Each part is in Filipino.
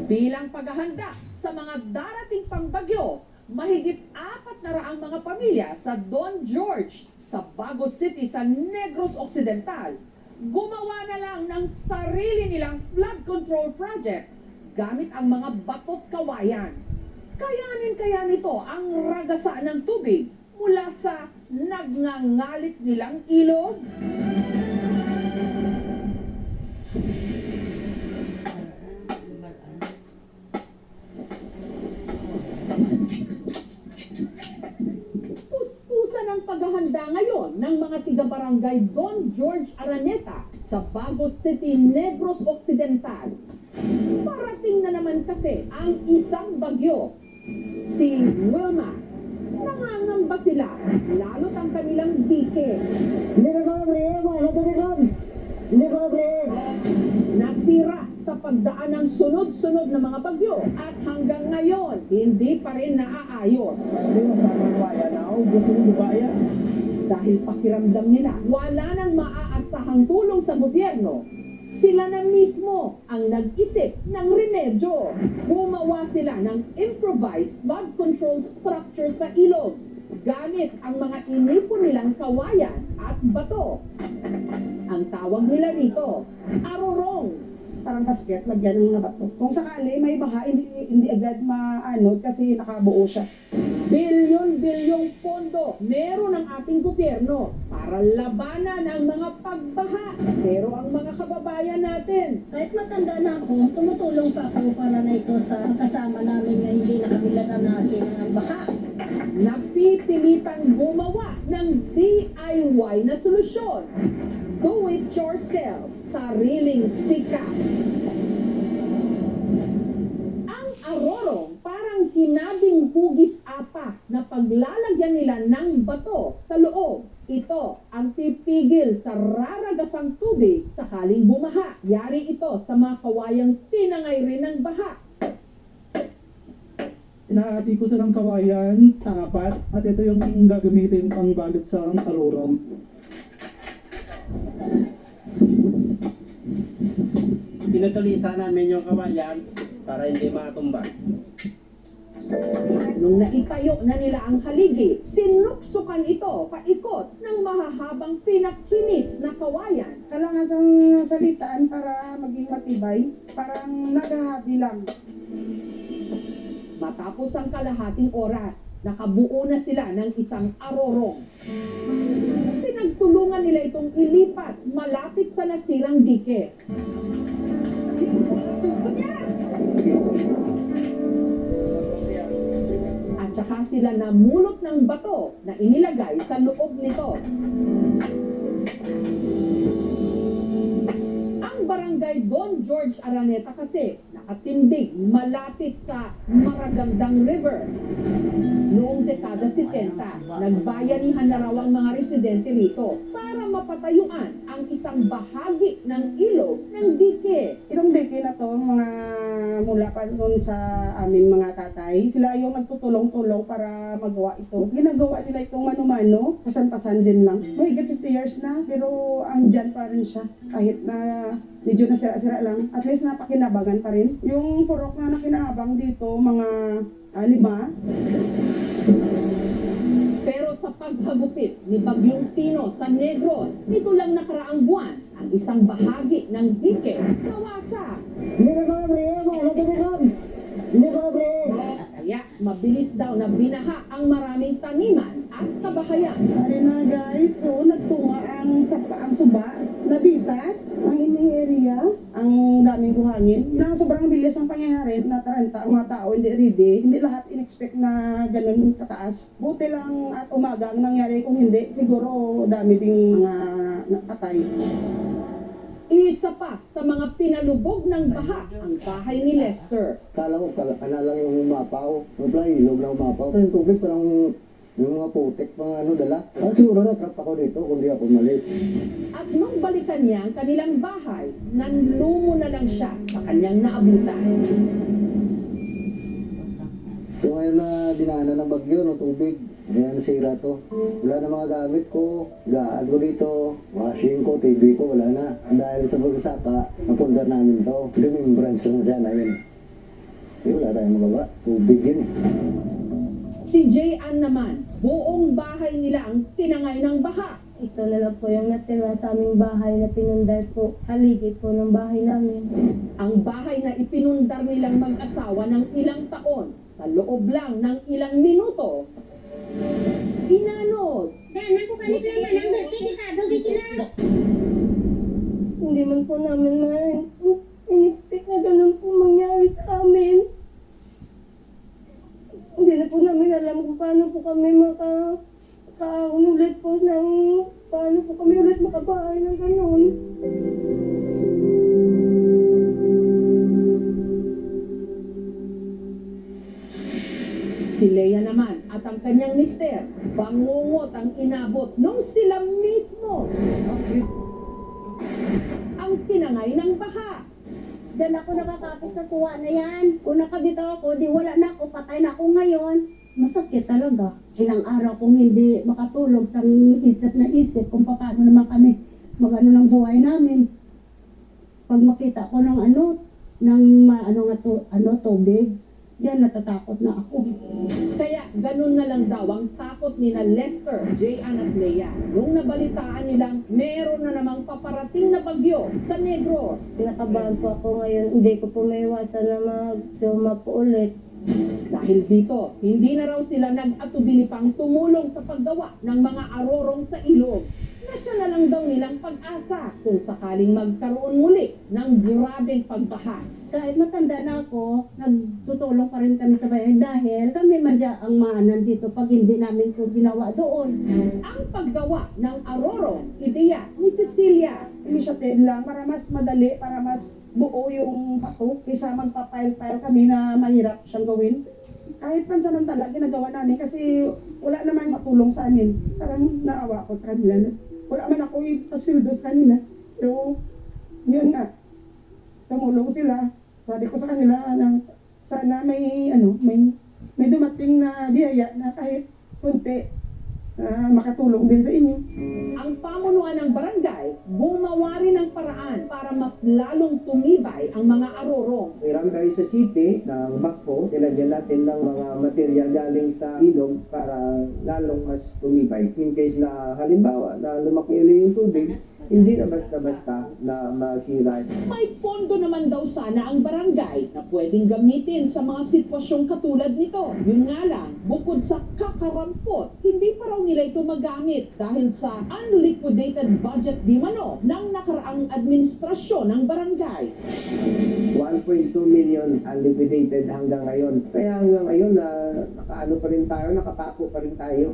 Bilang paghahanda sa mga darating pang bagyo, mahigit 400 mga pamilya sa Don George sa Bago City sa Negros Occidental gumawa na lang ng sarili nilang flood control project gamit ang mga batot kawayan. Kayanin kaya nito ang ragasa ng tubig mula sa nagngangalit nilang ilog? Puspusan ang paghahanda ngayon ng mga tiga-barangay Don George Araneta sa Bago City, Negros Occidental. Parating na naman kasi ang isang bagyo, si Wilma. Nangangamba sila, lalo't ang kanilang dike. Nasira sa pagdaan ng sunod-sunod na mga bagyo at hanggang ngayon, hindi pa rin naaayos. Dahil pakiramdam nila, wala nang maaasahang tulong sa gobyerno, sila na mismo ang nag-isip ng remedyo. Gumawa sila ng improvised flood control structure sa ilog gamit ang mga inipon nilang kawayan at bato. Ang tawag nila rito, arorong. Parang basket, lagyan ng mga bato. Kung sakali may baha, hindi agad maano kasi nakabuo siya. Bilyon-bilyong pondo meron ang ating gobyerno para labanan ang mga pagbaha. Pero ang mga kababayan natin, Kahit matanda na ako, tumutulong pa ako para na ito sa kasama namin na hindi na kami naranasin ng baha. napipilitang gumawa ng DIY na solusyon. Do it yourself, sariling sikap. Ang arorong parang hinabing hugis apa na paglalagyan nila ng bato sa loob. Ito ang pipigil sa raragasang tubig sakaling bumaha. Yari ito sa mga kawayang tinangay rin ng baha. Inaati ko sa ng kawayan sa apat at ito yung gagamitin pang balot sa arorong. Tinutulisa namin yung kawayan para hindi matumba. Nung naitayo na nila ang haligi, sinuksukan ito paikot ng mahahabang pinakinis na kawayan. Kailangan siyang salitaan para maging matibay. Parang naghahabi lang. Matapos ang kalahating oras, nakabuo na sila ng isang arorong. Pinagtulungan nila itong ilipat malapit sa nasirang dike. At saka sila namulot ng bato na inilagay sa loob nito. Ang barangay Don George Araneta kasi nakatindig malapit sa Maragandang River. Noong dekada 70, nagbayanihan na raw ang mga residente rito para mapatayuan ang isang bahagi ng ilog ng dike. Itong dike na to, mga mula pa noon sa aming mga tatay, sila yung nagtutulong-tulong para magawa ito. Ginagawa nila itong mano-mano, pasan-pasan din lang. Mahigit 50 years na, pero andyan pa rin siya. Kahit na medyo nasira-sira lang, at least napakinabangan pa rin. Yung purok na nakinabang dito, mga 5. Pero sa paghagupit ni Bagyong Tino sa Negros, nito lang nakaraang buwan, ang isang bahagi ng dike nawasak. Kaya mabilis daw na binaha ang maraming taniman at kabahayan. Ari na guys, so nagtunga ang suba, nabitas, ang ini area, ang daming buhangin. Na sobrang bilis ng pangyayari na taranta ang mga tao hindi ready, hindi lahat in-expect na ganun kataas. Buti lang at umaga ang nangyari, kung hindi siguro dami ding mga napatay. Isa pa sa mga pinalubog ng baha ang bahay ni Lester. Kala ko, lang yung umapaw. Wala, ilog lang umapaw. Sa yung tubig, parang yung mga putik, mga dala. Siguro na-trap ako dito kung di ako mali. At nung balikan niya ang kanilang bahay, nanlumo na lang siya sa kanyang naabutan. So ngayon na dinaanan ng bagyo, no, tubig, Kaya nasira to. Wala na mga gamit ko. Gaan ko dito. Washing ko, TV ko, wala na. Dahil sa pagsasaka, napundar namin to. Remembrance lang sana yun. Kasi wala tayong magawa. Tubig yun. Si J.Ann naman, buong bahay nila ang tinangay ng baha. Ito na lang po yung natira sa aming bahay na pinundar po. Haligi po ng bahay namin. Ang bahay na ipinundar nilang mag-asawa ng ilang taon, sa loob lang ng ilang minuto, inanod. Hindi man po namin in-expect na ganun po mangyari sa amin. Hindi na po namin alam kung paano po kami ulit po ng paano po kami ulit makabahay ng ganun. Si Lea naman at ang kanyang mister, bangungot ang inabot nung sila mismo ang tinangay ng baha. Diyan ako nakakapit sa suwa na yan. Kung nakabitaw ako, di wala na ako, patay na ako ngayon. Masakit talaga. Ilang araw kong hindi makatulog sa isip na isip kung paano naman kami mag-ano ng buhay namin. Pag makita ko ng tubig, yan natatakot na ako. Kaya ganun na lang daw ang takot ni na Lester, J.Ann at Lea nung nabalitaan nilang meron na namang paparating na bagyo sa Negros. Kinakabahan po ako ngayon. Hindi ko po maiwasan na magduma po ulit. Dahil dito, hindi na raw sila nag-atubili pang tumulong sa paggawa ng mga arorong sa ilog. Nasya na lang daw nilang pag-asa kung sakaling magkaroon muli ng grabeng pagbaha. Kahit matanda na ako, nagtutulong pa rin kami sa bayan dahil kami madya ang maanan dito pag hindi namin ito ginawa doon. Ang paggawa ng arorong, ideya ni Cecilia. Initiative lang para mas madali, para mas buo yung pato. Kaysa magpa-file-file kami na mahirap siyang gawin. Kahit pansamantala, ginagawa namin kasi wala naman matulong sa amin. Parang naawa ako sa kanila. Wala man ako ipasildo sa kanila. Pero yun nga, tumulong sila. Sabi ko sa kanila na sana may dumating na biyaya na kahit kunti makatulong din sa inyo. Ang pamunuan ng barangay, gumawa rin ng paraan para mas lalong tumibay ang mga arorong. Meron tayo sa city ng Bakpo, nilagyan natin ng mga material galing sa ilog para lalong mas tumibay. In case na halimbawa na lumaki ulit yung tubig, hindi na basta-basta na masira. May pondo naman daw sana ang barangay na pwedeng gamitin sa mga sitwasyong katulad nito. Yun nga lang, bukod sa kakarampot, hindi pa raw nila ito magamit dahil sa unliquidated budget di mano ng nakaraang administrasyon ng barangay. 1.2 million unliquidated hanggang ngayon. Kaya hanggang ngayon nakaano pa rin tayo, nakapako pa rin tayo.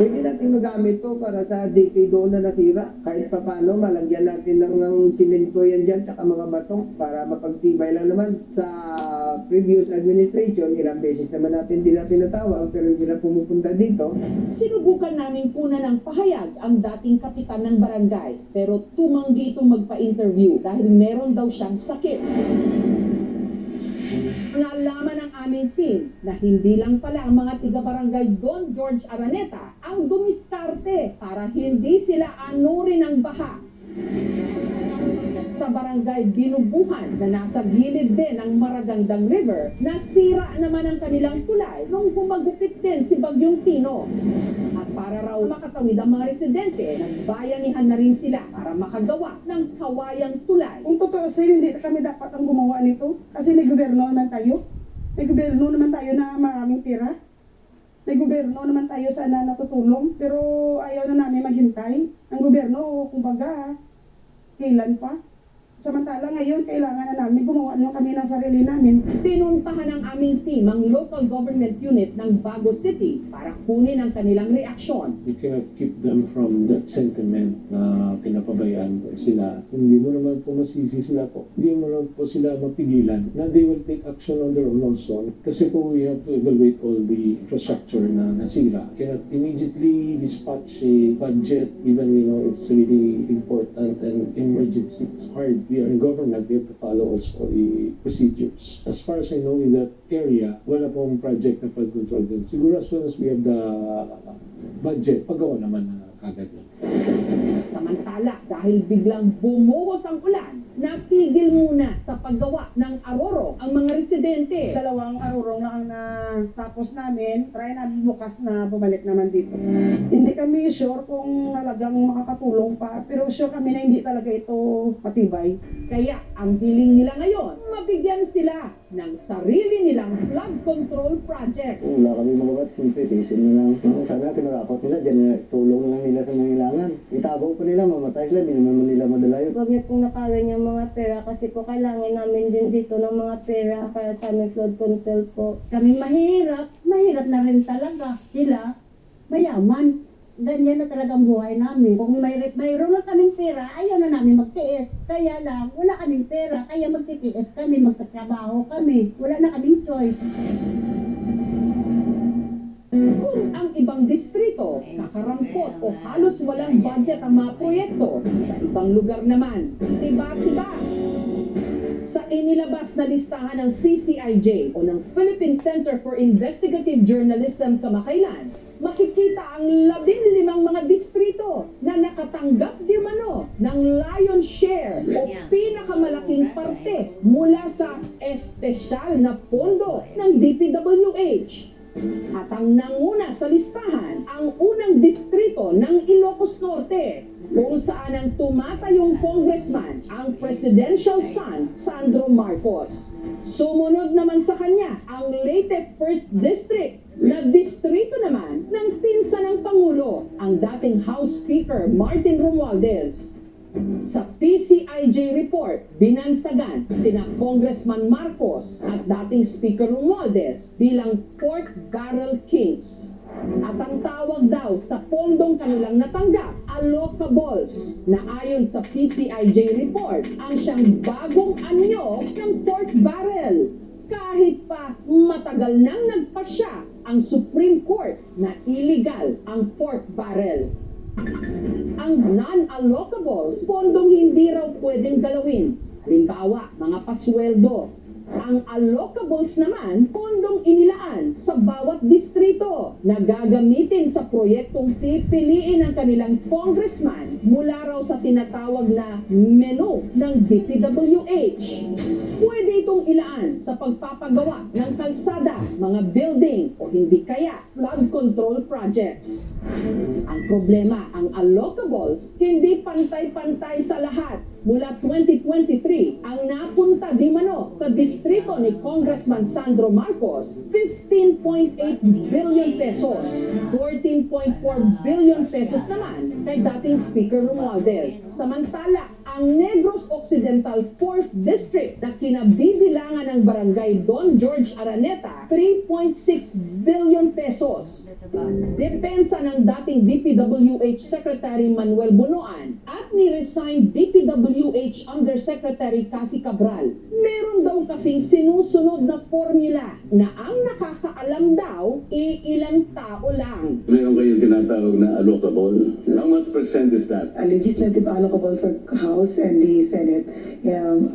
Pwede natin magamit to para sa DPDO na nasira. Kahit pa paano, malagyan natin ng simento yan dyan, tsaka mga bato para mapagtibay lang naman. Sa previous administration, ilang beses naman natin din na tinatawag pero hindi na pumupunta dito. Sinubukan naming puna ng pahayag ang dating kapitan ng barangay pero tumanggi itong magpa-interview dahil meron daw siyang sakit. Nalaman ng aming team na hindi lang pala ang mga tiga-barangay Don George Araneta ang dumiskarte para hindi sila anurin ng baha. Sa barangay Binubuhan na nasa gilid din ng Maragandang River, nasira naman ang kanilang tulay nung humagupit din si Bagyong Tino. At para raw makatawid ang mga residente, nagbayanihan na rin sila para makagawa ng kawayang tulay. Kung totoo sa'yo, hindi kami dapat ang gumawa nito. Kasi may gobyerno naman tayo. May gobyerno naman tayo na maraming tira. May gobyerno naman tayo sana natutulong. Pero ayaw na namin maghintay. Ang gobyerno, kumbaga, kailan pa? Samantala ngayon, kailangan na namin gumawa na kami ng sarili namin. Pinuntahan ng aming team ang local government unit ng Bago City para kunin ang kanilang reaksyon. You cannot keep them from that sentiment na pinapabayaan sila. Hindi mo naman po masisi sila po. Hindi mo naman po sila mapigilan na they will take action on their own also. Kasi po we have to evaluate all the infrastructure na nasira. Cannot immediately dispatch a budget even it's really important and emergency. It's hard. we are in government, we have to follow also the procedures. As far as I know, in that area, wala pong project na flood control dyan. Siguro as soon as we have the budget, paggawa naman na kagad na. Samantala, dahil biglang bumuhos ang ulan, natigil muna sa paggawa ng aroro ang mga residente. 2 arurong na ang natapos namin. Try namin bukas na bumalik naman dito. Hindi kami sure kung talagang makakatulong pa. Pero sure kami na hindi talaga ito matibay. Kaya ang hiling nila ngayon, mabigyan sila ng sarili nilang flood control project. Kung wala kami magabat, simple, tiisin na lang. Sana pinarakot nila, dyan na tulong na lang nila sa nangailangan. Itabaw pa nila, mamatay sila, di naman nila madala yun. Huwag niyo pong nakawan yung mga pera kasi po kailangan namin din dito ng mga pera para sa aming flood control po. Kami mahirap na rin talaga. Sila, mayaman. Ganyan na talagang buhay namin. Kung mayroon na kaming pera, ayaw na namin magtiis. Kaya lang, wala kaming pera, kaya magtitiis kami, magtatrabaho kami. Wala na kaming choice. Kung ang ibang distrito nakarampot o halos walang budget ang mga proyekto, sa ibang lugar naman, tiba-tiba. Sa inilabas na listahan ng PCIJ o ng Philippine Center for Investigative Journalism kamakailan, makikita ang 15 mga distrito na nakatanggap di mano ng lion's share o pinakamalaking parte mula sa espesyal na pondo ng DPWH. At ang nanguna sa listahan, ang unang distrito ng Ilocos Norte, kung saan ang tumatayong congressman, ang presidential son, Sandro Marcos. Sumunod naman sa kanya, ang Leyte 1st District, na distrito naman ng pinsan ng Pangulo, ang dating House Speaker Martin Romualdez. Sa PCIJ report, binansagan sina Congressman Marcos at dating Speaker Romualdez bilang pork barrel kings. At ang tawag daw sa pondong kanilang natanggap, allocables, na ayon sa PCIJ report, ang siyang bagong anyo ng pork barrel. Kahit pa matagal nang nagpasya ang Supreme Court na illegal ang pork barrel. Ang non-allocables, pondong hindi raw pwedeng galawin. Halimbawa, mga pasweldo. Ang allocables naman, pondong inilaan sa bawat distrito na gagamitin sa proyektong pipiliin ng kanilang congressman mula raw sa tinatawag na menu ng DPWH. Pwede itong ilaan sa pagpapagawa ng kalsada, mga building o hindi kaya flood control projects. Ang problema, ang allocables hindi pantay-pantay sa lahat. Mula 2023, ang napunta di mano sa distrito ni Congressman Sandro Marcos, 15.8 billion pesos. 14.4 billion pesos naman kay dating Speaker Romualdez. Samantala, ang Negros Occidental 4th District na kinabibilangan ng barangay Don George Araneta, 3.6 billion pesos. Depensa ng dating DPWH Secretary Manuel Bunoan at ni-resigned DPWH Undersecretary Cathy Cabral. Meron daw kasing sinusunod na formula na ang nakakaalam daw, iilang tao lang. Meron kayong tinatawag na allocable. How much percent is that? A legislative allocable for House and the Senate,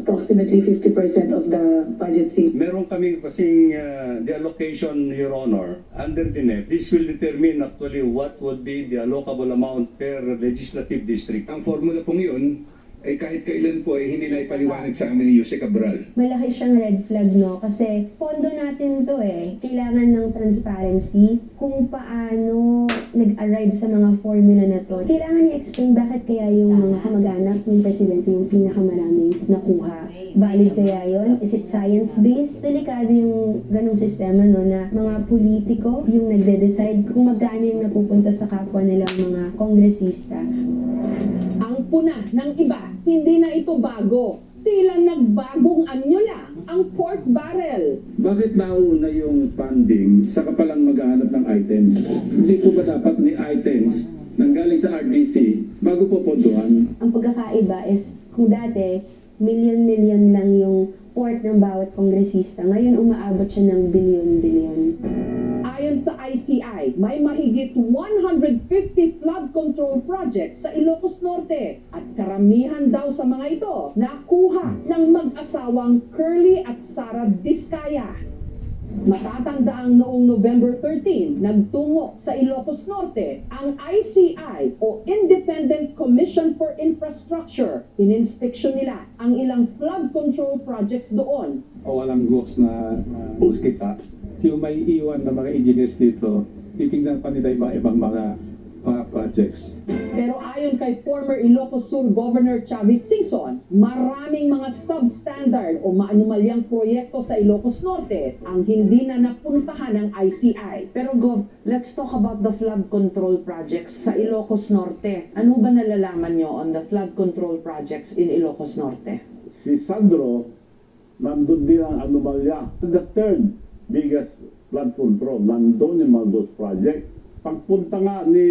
approximately 50% of the budget seat. Meron kami kasing the allocation, Your Honor, under the NEP. This will determine actually what would be the allocable amount per legislative district. Ang formula pong yun, ay kahit kailan po ay hindi na ipaliwanag sa amin ni Jose Cabral. Malaki siyang red flag, no? Kasi pondo natin to kailangan ng transparency kung paano nag-arrive sa mga formula na to. Kailangan i-explain bakit kaya yung mga kamag-anak ng presidente yung pinakamaraming nakuha. Valid kaya yon? Is it science-based? Delikado yung ganong sistema, no? Na mga politiko yung nagde-decide kung magkano yung napupunta sa kapwa nilang mga kongresista. Ang puna ng iba, hindi na ito bago. Tila nagbagong anyo lang ang pork barrel. Bakit nauna yung funding sa kapalang maghahanap ng items? Hindi po ba dapat ni items nanggaling sa RDC bago po pondohan? Ang pagkakaiba is kung dati, milyon-milyon lang yung pork ng bawat kongresista. Ngayon, umaabot siya ng bilyon-bilyon. Ayon sa ICI, may mahigit 150 flood control projects sa Ilocos Norte at karamihan daw sa mga ito nakuha ng mag-asawang Curly at Sara Diskaya. Matatandaang noong November 13, nagtungo sa Ilocos Norte ang ICI o Independent Commission for Infrastructure. Ininspeksyon nila ang ilang flood control projects doon. O walang ghost na kita. Yung may iwan na mga engineers dito, titingnan pa nila yung ibang mga projects. Pero ayon kay former Ilocos Sur Governor Chavit Singson, maraming mga substandard o maanumalyang proyekto sa Ilocos Norte ang hindi na napuntahan ng ICI. Pero Gov, let's talk about the flood control projects sa Ilocos Norte. Ano ba nalalaman nyo on the flood control projects in Ilocos Norte? Si Sandro, nandun din ang anomalya. The third biggest flood control, nandun yung Maldos project. Pagpunta nga ni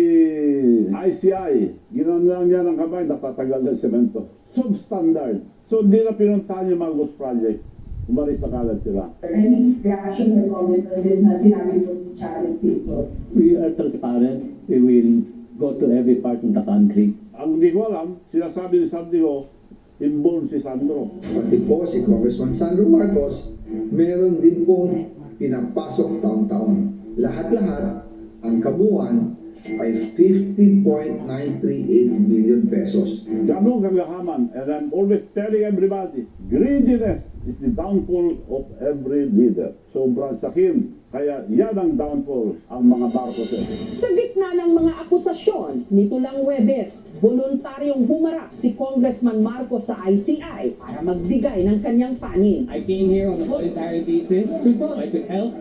ICI, ginawa niya ng kamay, napatagal ng semento. Substandard. So hindi na pinuntahan yung Maldos project. Umalis na kagad sila. Any reaction or comment on this na sinabi po ni Chavit Singson? We are transparent. We will go to every part of the country. Ang hindi ko alam, sinasabi ni Sandro, involved si Sandro. Pati po si Congressman Sandro Marcos, meron din pong pinapasok taon-taon. Lahat-lahat, ang kabuuan ay 50.938 billion pesos. Ganun kagahaman. And I'm always telling everybody, greediness is the downfall of every leader. Sobrang sakim. Kaya yan ang downfall ang mga Marcoses. Sa gitna ng mga akusasyon, nito lang Huwebes, voluntaryong humarap si Congressman Marcos sa ICI para magbigay ng kanyang panig. I came here on a voluntary basis so I could help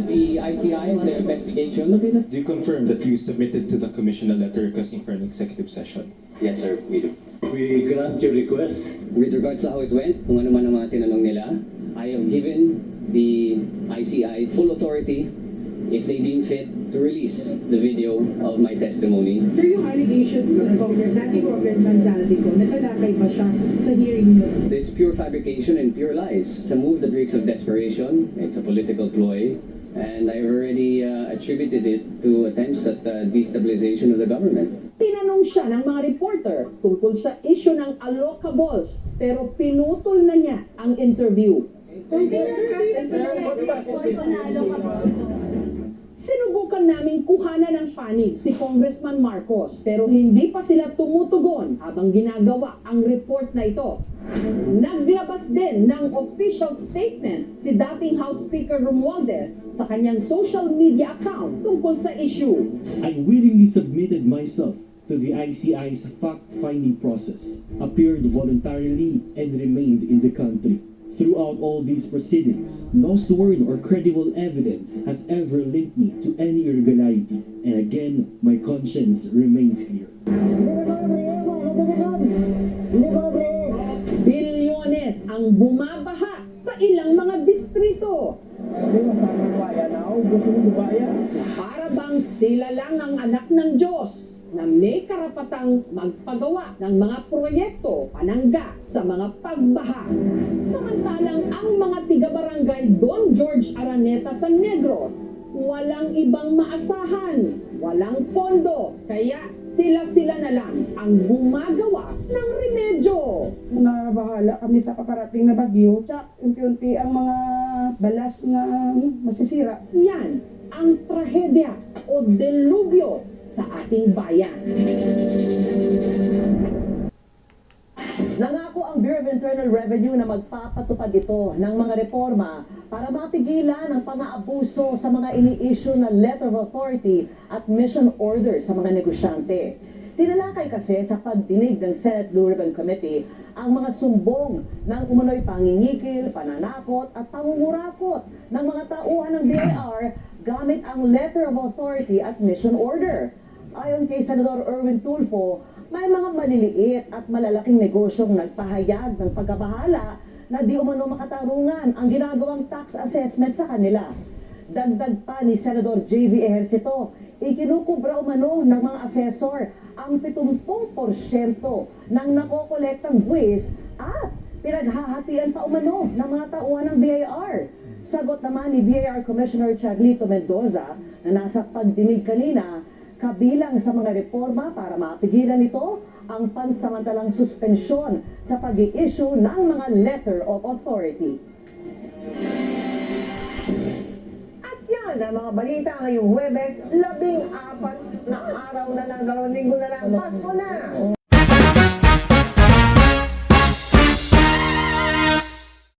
the ICI on their investigation. Do you confirm that you submitted to the commission a letter requesting for an executive session? Yes, sir, we do. We grant your request. With regards to how it went, kung ano man ang mga tinanong nila, I have given the ICI full authority if they deem fit to release the video of my testimony. Sir, yung allegations ng Congressman Zaldico, nakalakay ba siya sa hearing niyo? It's pure fabrication and pure lies. It's a move that reeks of desperation. It's a political ploy. And I've already attributed it to attempts at destabilization of the government. Tinanong siya ng mga reporter tungkol sa issue ng allocables, pero pinutol na niya ang interview. Sinubukan naming kuhanan ng panig si Congressman Marcos, pero hindi pa sila tumutugon habang ginagawa ang report na ito. Naglabas din ng official statement si dating House Speaker Romualdez sa kanyang social media account tungkol sa issue. I willingly submitted myself to the ICI's fact-finding process, appeared voluntarily, and remained in the country. Throughout all these proceedings, no sworn or credible evidence has ever linked me to any irregularity, and again, my conscience remains clear. Bilyones ang bumabaha sa ilang mga distrito. Para bang sila lang ang anak ng Diyos na may karapatang magpagawa ng mga proyekto panangga sa mga pagbaha. Samantalang ang mga tiga-barangay Don George Araneta sa Negros, walang ibang maasahan, walang pondo, kaya sila na lang ang gumagawa ng remedyo. Nabahala kami sa paparating na bagyo. Tsak, unti-unti ang mga balas na masisira. Yan ang trahedya o delubyo sa ating bayan. Nangako ang Bureau of Internal Revenue na magpapatupad ito ng mga reforma para mapigilan ang pang-aabuso sa mga ini-issue na letter of authority at mission order sa mga negosyante. Tinalakay kasi sa pagdinig ng Senate Blue Ribbon Committee ang mga sumbong ng umano'y pangingikil, pananakot at pangungurakot ng mga tauhan ng BIR gamit ang letter of authority at mission order. Ayon kay Senador Erwin Tulfo, may mga maliliit at malalaking negosyong nagpahayag ng pagkabahala na di umano makatarungan ang ginagawang tax assessment sa kanila. Dagdag pa ni Senador J.V. Ejercito, ikinukubra umano ng mga asesor ang 70% ng nakokolektang buwis at pinaghahatian pa umano ng mga tauhan ng BIR. Sagot naman ni BIR Commissioner Charlito Mendoza na nasa pagdinig kanina, kabilang sa mga reforma para mapigilan ito ang pansamantalang suspensyon sa pag-i-issue ng mga letter of authority. At yan ang mga balita ngayong Huwebes, 14 na araw na lang, 2 linggo na lang, Pasko na!